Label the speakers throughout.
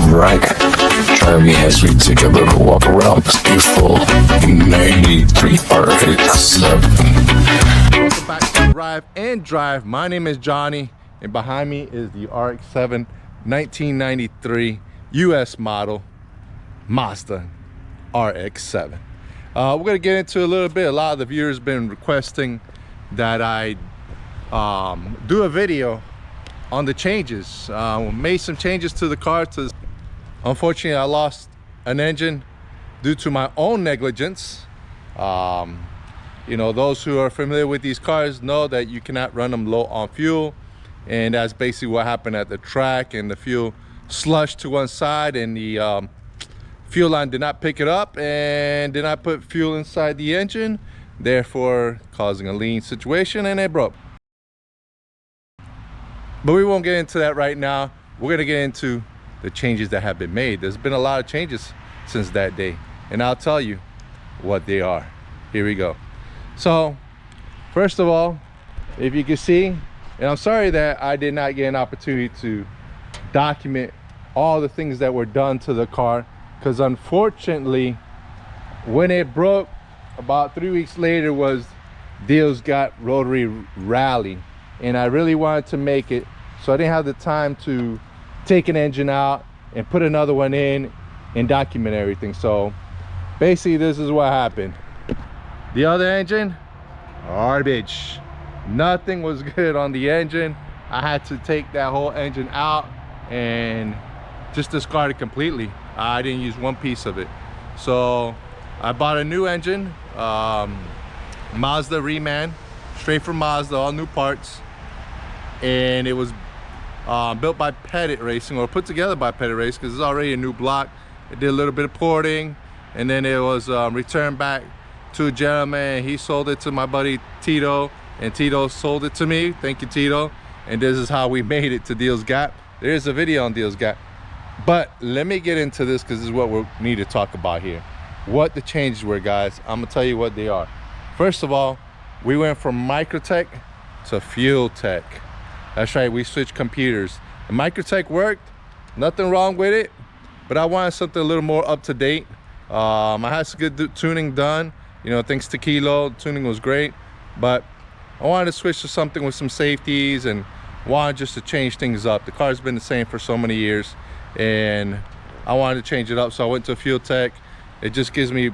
Speaker 1: Right. Driving as we take a little walk around this beautiful 93 Rx7.
Speaker 2: Welcome back to Drive and Drive. My name is Johnny, and behind me is the Rx7 1993 US model Mazda Rx7. We're going to get into a little bit. A lot of the viewers have been requesting that I do a video on the changes. Made some changes to the car. Unfortunately, I lost an engine due to my own negligence. You know, those who are familiar with these cars know that you cannot run them low on fuel, and that's basically what happened at the track. And the fuel slushed to one side, and the fuel line did not pick it up and did not put fuel inside the engine, therefore causing a lean situation, and it broke. But we won't get into that right now. We're gonna get into the changes that have been made. There's been a lot of changes since that day, and I'll tell you what they are. Here we go. So first of all, if you can see, and I'm sorry that I did not get an opportunity to document all the things that were done to the car, because unfortunately when it broke about 3 weeks later was Deals Got Rotary Rally, and I really wanted to make it, so I didn't have the time to take an engine out and put another one in and document everything. So basically this is what happened. The other engine, garbage. Nothing was good on the engine. I had to take that whole engine out and just discard it completely. I didn't use one piece of it. So I bought a new engine, Mazda Reman, straight from Mazda, all new parts. And it was built by Pettit Racing, or put together by Pettit Racing, because it's already a new block. It did a little bit of porting, and then it was returned back to a gentleman. He sold it to my buddy Tito, and Tito sold it to me. Thank you, Tito. And this is how we made it to Deals Gap. There's a video on Deals Gap, but let me get into this because this is what we need to talk about here. What the changes were, guys. I'm gonna tell you what they are. First of all, we went from Microtech to Fuel Tech. That's right, we switched computers. The Microtech worked, nothing wrong with it, but I wanted something a little more up to date. I had some good tuning done, you know, thanks to Kilo. Tuning was great, but I wanted to switch to something with some safeties and wanted just to change things up. The car's been the same for so many years, and I wanted to change it up, so I went to Fuel Tech. It just gives me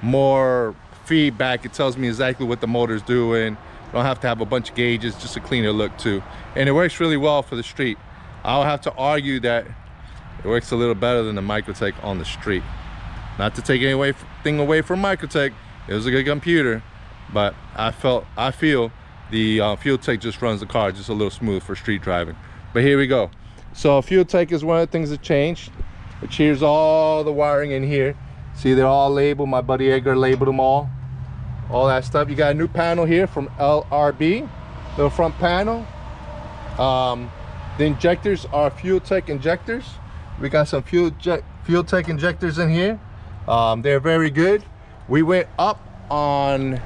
Speaker 2: more feedback. It tells me exactly what the motor's doing. I don't have to have a bunch of gauges, just a cleaner look too. And it works really well for the street. I'll have to argue that it works a little better than the Microtech on the street. Not to take anything away from Microtech, it was a good computer, but I feel the Fuel Tech just runs the car just a little smooth for street driving. But here we go. So Fuel Tech is one of the things that changed, which here's all the wiring in here. See, they're all labeled. My buddy Edgar labeled them all that stuff. You got a new panel here from LRB, the front panel. The injectors are Fuel Tech injectors. We got some Fuel Tech injectors in here. They're very good. We went up on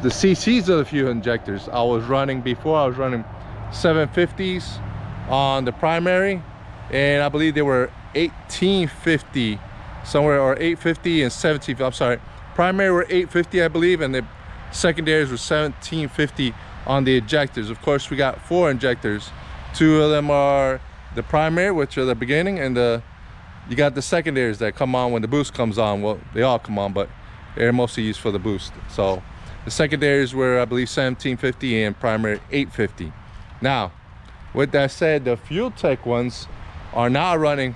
Speaker 2: the cc's of the fuel injectors. Before I was running 750s on the primary, and I believe they were 1850 somewhere, or 850 and 17. I'm sorry, primary were 850, I believe, and the secondaries were 1750 on the injectors. Of course, we got 4 injectors. 2 of them are the primary, which are the beginning, and you got the secondaries that come on when the boost comes on. Well, they all come on, but they're mostly used for the boost. So the secondaries were, I believe, 1750 and primary 850. Now, with that said, the Fuel Tech ones are now running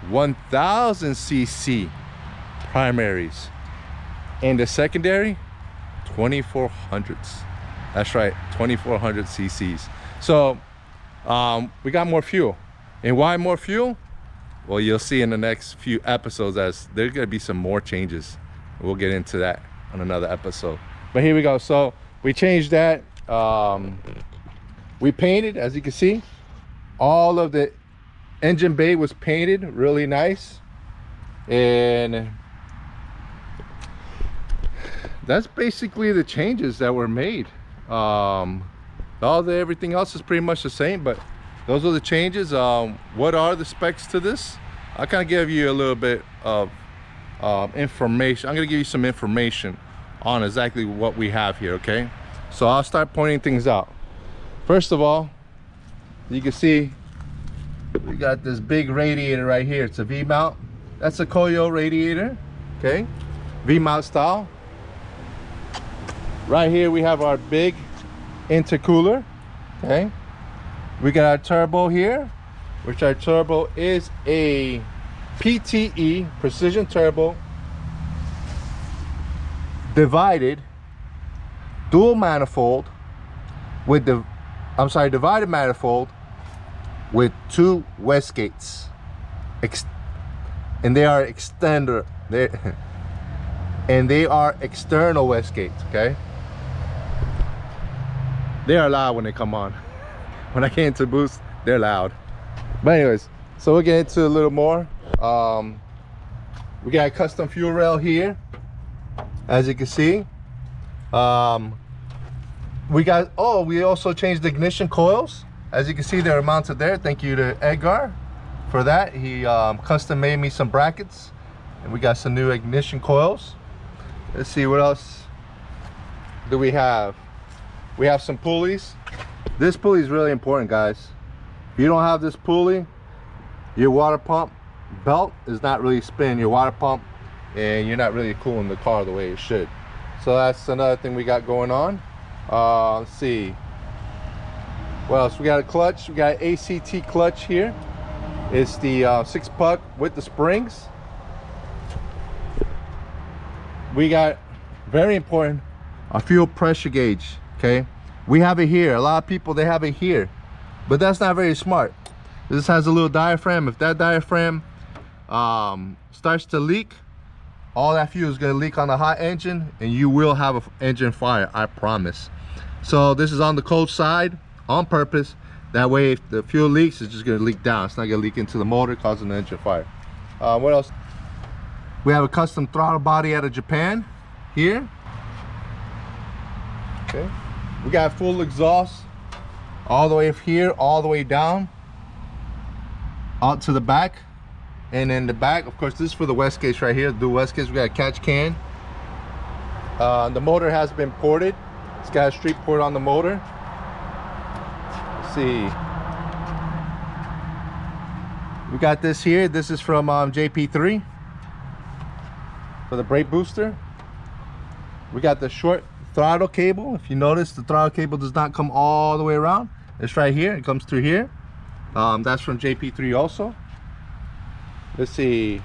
Speaker 2: 1000 cc primaries, and the secondary 2400s. That's right, 2400 cc's. So we got more fuel. And why more fuel? Well, you'll see in the next few episodes, as there's gonna be some more changes. We'll get into that on another episode. But here we go. So we changed that. We painted, as you can see, all of the engine bay was painted really nice, and that's basically the changes that were made. Everything else is pretty much the same, but those are the changes. What are the specs to this? I'll kind of give you a little bit of information. I'm gonna give you some information on exactly what we have here, okay? So I'll start pointing things out. First of all, you can see we got this big radiator right here. It's a V-mount. That's a Koyo radiator, okay? V-mount style. Right here we have our big intercooler, okay? We got our turbo here, which our turbo is a PTE, precision turbo, divided dual manifold with the, divided manifold with 2 wastegates, and they are extender, and they are external wastegates, okay? They are loud when they come on. When I get into boost, they're loud. But anyways, so we'll get into a little more. We got a custom fuel rail here, as you can see. We also changed the ignition coils. As you can see, they're mounted there. Thank you to Edgar for that. He custom made me some brackets, and we got some new ignition coils. Let's see, what else do we have? We have some pulleys. This pulley is really important, guys. If you don't have this pulley, your water pump belt is not really spinning your water pump, and you're not really cooling the car the way it should. So that's another thing we got going on. Let's see what else. We got a clutch. We got an ACT clutch here. It's the 6-puck with the springs. We got, very important, a fuel pressure gauge, okay? We have it here. A lot of people, they have it here, but that's not very smart. This has a little diaphragm. If that diaphragm starts to leak, all that fuel is going to leak on the hot engine, and you will have an engine fire, I promise. So this is on the cold side on purpose. That way, if the fuel leaks, it's just going to leak down. It's not going to leak into the motor, causing an engine fire. What else? We have a custom throttle body out of Japan here. Okay. We got full exhaust all the way up here, all the way down, out to the back. And in the back, of course, this is for the wastegates right here, the dual wastegates. We got a catch can. The motor has been ported. It's got a street port on the motor. Let's see. We got this here. This is from JP3 for the brake booster. We got the short throttle cable. If you notice, the throttle cable does not come all the way around. It's right here. It comes through here. That's from JP3 also. Let's see.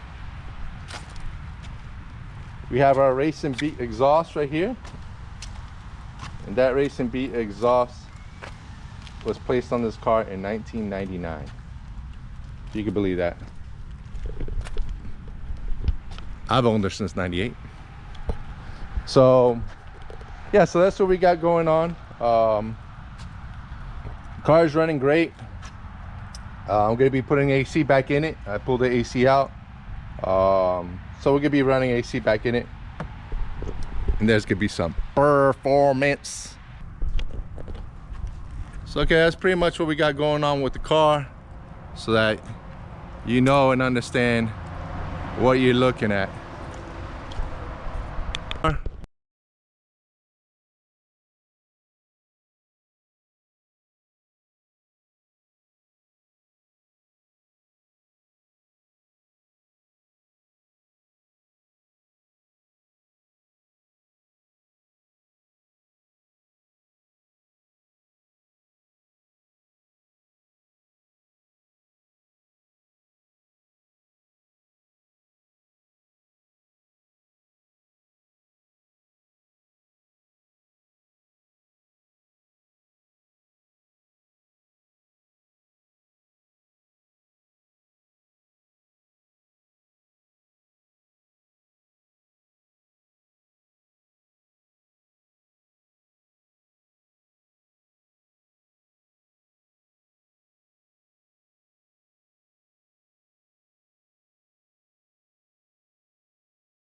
Speaker 2: We have our Racing Beat exhaust right here. And that Racing Beat exhaust was placed on this car in 1999. If you can believe that. I've owned her since 98. So yeah, so that's what we got going on. Car is running great. I'm gonna be putting AC back in it. I pulled the AC out, so we're gonna be running AC back in it, and there's gonna be some performance. So okay, that's pretty much what we got going on with the car, so that you know and understand what you're looking at.